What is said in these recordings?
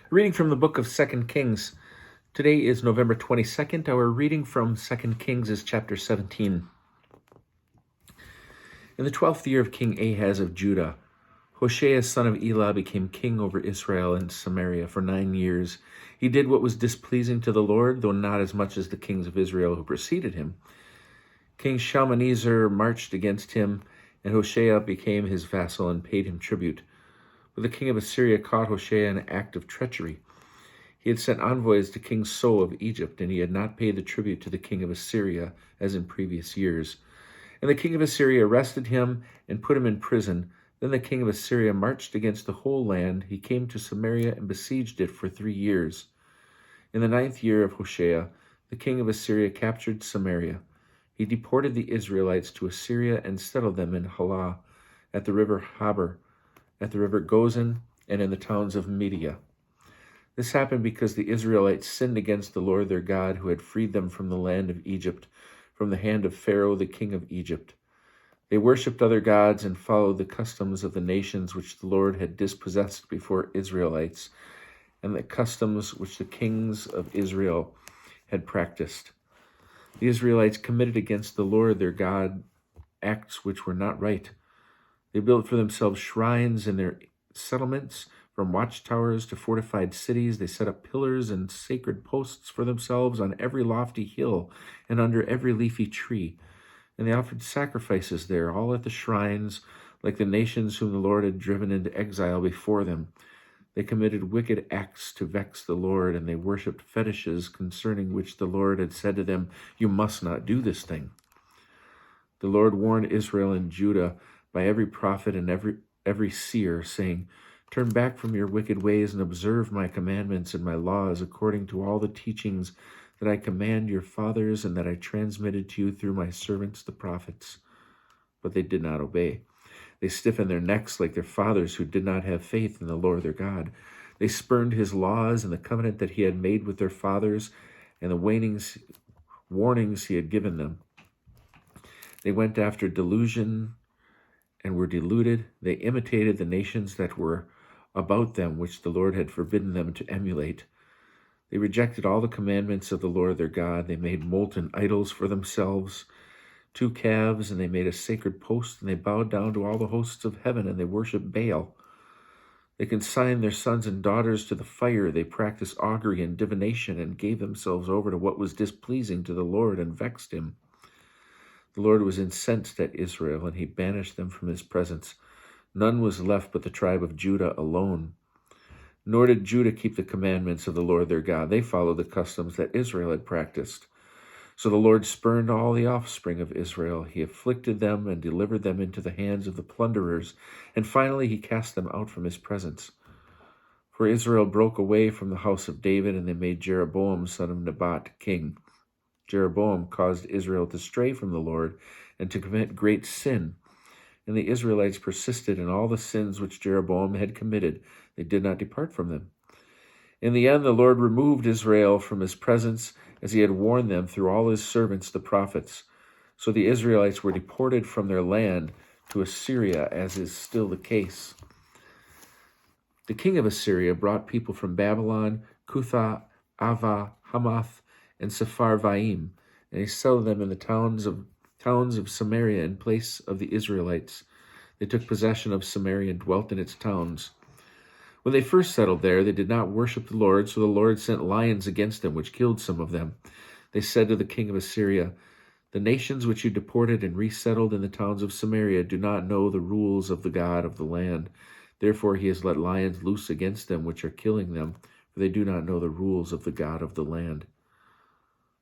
Reading from the book of 2 Kings. Today is November 22nd. Our reading from 2 Kings is chapter 17. In the 12th year of King Ahaz of Judah, Hoshea son of Elah became king over Israel and Samaria for 9 years. He did what was displeasing to the Lord, though not as much as the kings of Israel who preceded him. King Shalmaneser marched against him, and Hoshea became his vassal and paid him tribute. But the king of Assyria caught Hoshea in an act of treachery. He had sent envoys to King So of Egypt, and he had not paid the tribute to the king of Assyria as in previous years. And the king of Assyria arrested him and put him in prison. Then the king of Assyria marched against the whole land. He came to Samaria and besieged it for 3 years. In the 9th year of Hoshea, the king of Assyria captured Samaria. He deported the Israelites to Assyria and settled them in Halah, at the river Habor, at the river Gozan, and in the towns of Media. This happened because the Israelites sinned against the Lord their God, who had freed them from the land of Egypt, from the hand of Pharaoh the king of Egypt. They worshipped other gods and followed the customs of the nations which the Lord had dispossessed before Israelites, and the customs which the kings of Israel had practiced. The Israelites committed against the Lord their God acts which were not right. They built for themselves shrines in their settlements, from watchtowers to fortified cities. They set up pillars and sacred posts for themselves on every lofty hill and under every leafy tree. And they offered sacrifices there, all at the shrines, like the nations whom the Lord had driven into exile before them. They committed wicked acts to vex the Lord, and they worshipped fetishes concerning which the Lord had said to them, "You must not do this thing." The Lord warned Israel and Judah by every prophet and every seer, saying, "Turn back from your wicked ways and observe my commandments and my laws according to all the teachings that I command your fathers and that I transmitted to you through my servants the prophets." But they did not obey. They stiffened their necks like their fathers who did not have faith in the Lord their God. They spurned his laws and the covenant that he had made with their fathers and the warnings he had given them. They went after delusion and were deluded. They imitated the nations that were about them, which the Lord had forbidden them to emulate. They rejected all the commandments of the Lord their God. They made molten idols for themselves, 2 calves, and they made a sacred post, and they bowed down to all the hosts of heaven, and they worshipped Baal. They consigned their sons and daughters to the fire. They practiced augury and divination, and gave themselves over to what was displeasing to the Lord, and vexed him. The Lord was incensed at Israel, and he banished them from his presence. None was left but the tribe of Judah alone. Nor did Judah keep the commandments of the Lord their God. They followed the customs that Israel had practiced. So the Lord spurned all the offspring of Israel. He afflicted them and delivered them into the hands of the plunderers, and finally he cast them out from his presence. For Israel broke away from the house of David, and they made Jeroboam son of Nebat king. Jeroboam caused Israel to stray from the Lord and to commit great sin. And the Israelites persisted in all the sins which Jeroboam had committed. They did not depart from them. In the end, the Lord removed Israel from his presence, as he had warned them through all his servants, the prophets. So the Israelites were deported from their land to Assyria, as is still the case. The king of Assyria brought people from Babylon, Cutha, Ava, Hamath, and Sepharvaim, and he settled them in the towns of Samaria in place of the Israelites. They took possession of Samaria and dwelt in its towns. When they first settled there, they did not worship the Lord, so the Lord sent lions against them, which killed some of them. They said to the king of Assyria, "The nations which you deported and resettled in the towns of Samaria do not know the rules of the God of the land. Therefore he has let lions loose against them, which are killing them, for they do not know the rules of the God of the land."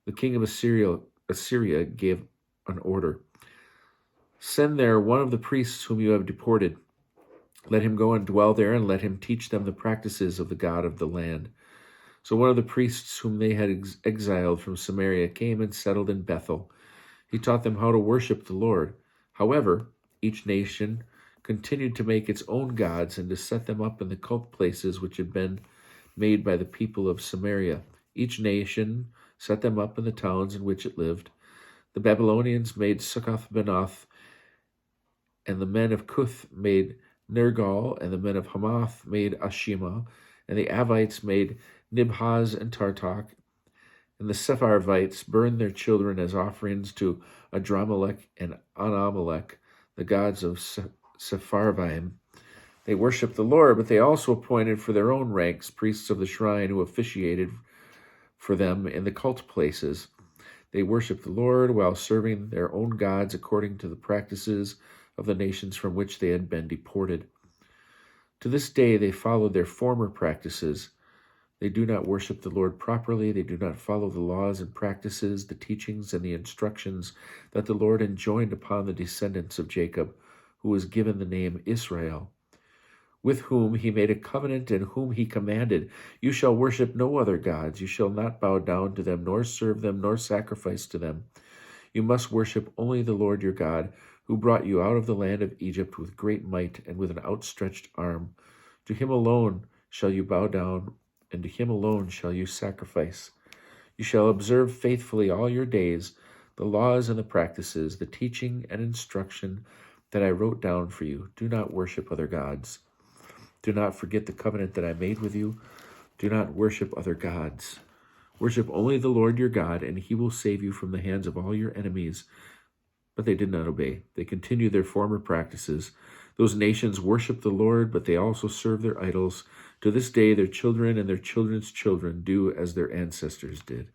The king of Assyria gave an order. "Send there one of the priests whom you have deported. Let him go and dwell there, and let him teach them the practices of the God of the land." So one of the priests whom they had exiled from Samaria came and settled in Bethel. He taught them how to worship the Lord. However, each nation continued to make its own gods and to set them up in the cult places which had been made by the people of Samaria. Each nation set them up in the towns in which it lived. The Babylonians made Succoth-Benoth, and the men of Cuth made Nergal, and the men of Hamath made Ashima, And the Avites made Nibhaz and Tartak, and the Sepharvites burned their children as offerings to Adramelech and Anamelech, the gods of Sepharvaim. They worshipped the Lord, but they also appointed for their own ranks priests of the shrine who officiated for them in the cult places. They worshipped the Lord while serving their own gods according to the practices of the nations from which they had been deported. To this day they followed their former practices. They do not worship the Lord properly. They do not follow the laws and practices, the teachings and the instructions that the Lord enjoined upon the descendants of Jacob, who was given the name Israel, with whom he made a covenant and whom he commanded, "You shall worship no other gods. You shall not bow down to them, nor serve them, nor sacrifice to them. You must worship only the Lord your God, who brought you out of the land of Egypt with great might and with an outstretched arm. To him alone shall you bow down, and to him alone shall you sacrifice. You shall observe faithfully all your days the laws and the practices, the teaching and instruction that I wrote down for you. Do not worship other gods. Do not forget the covenant that I made with you. Do not worship other gods. Worship only the Lord your God, and he will save you from the hands of all your enemies." But they did not obey. They continued their former practices. Those nations worship the Lord, but they also serve their idols. To this day, their children and their children's children do as their ancestors did.